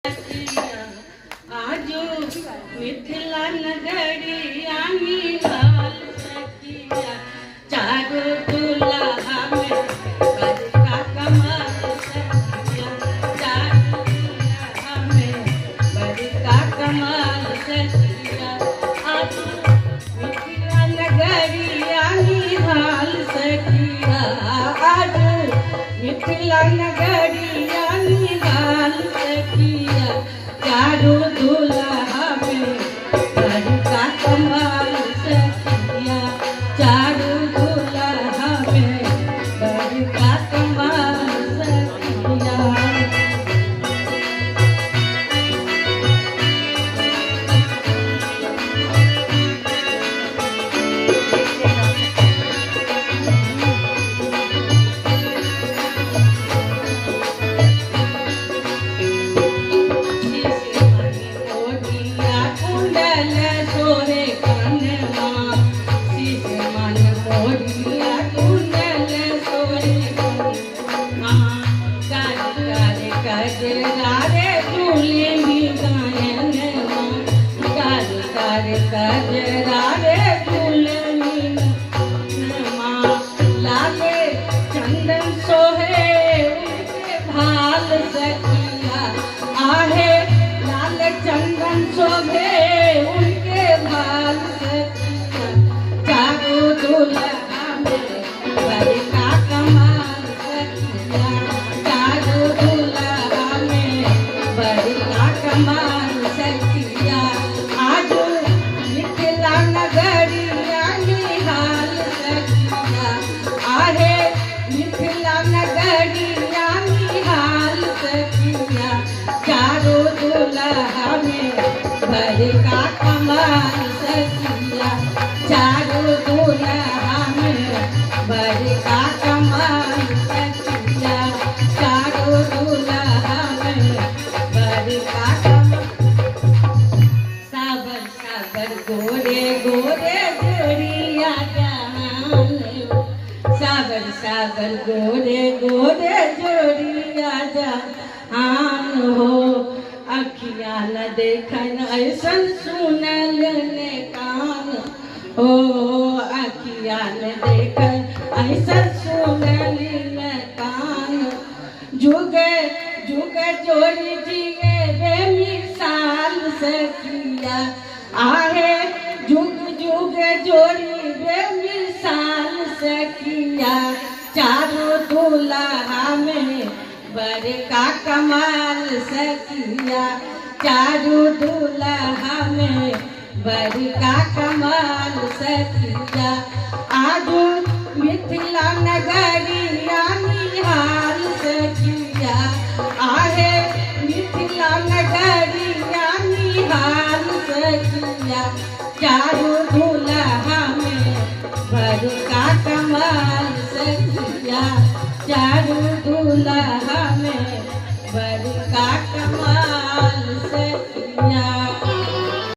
आजो मिथिला नगरिया निहाल सखिया चारो दुल्हा में बड़का कमाल सखिया चारो दुल्हा में बड़का कमाल सखिया आजो मिथिला नगरिया निहाल सखिया आजो मिथिला नगरिया निहाल सखिया चारो दुल्हा में बड़का कमाल सखिया चारो दुल्हा में बड़का कमाल सखिया। चंदन सोहे उनके भाल सखिया आहे लाल चंदन सोहे उनके भाल सखिया चारो दुल्हा में बड़का कमाल सखिया चारो दुल्हा में बड़का कमाल सखिया आजो मिथिला नगरिया निहाल सखिया आहे मिथिला नगरिया निहाल सखिया चारो दुल्हा में बड़का कमाल सखिया चारो दुल्हा में बड़का कमाल सखिया चारो दुल्हा में बड़का कमाल। साबर साबर गोरे गोरे गोरिया जहान साबर साबर गोरे गोरे जोड़िया जहान हो अखिया न देखन ऐसन सुनल ने कान हो अखिया न देखन ऐसन सुनल ने कान जुगे जुगे जोड़ी जिए बेमिसाल सखिया आहे जुग जुग जोड़ी बेमिसाल सखिया चारो दुल्हा में बड़का कमाल सखिया चारो दुल्हा में बड़का कमाल सखिया आजो मिथिला नगरिया निहाल सखिया आहे मिथिला नगरिया निहाल सखिया चारो दुल्हा में बड़का कमाल सखिया चारो दुल्हा में बड़का कमाल।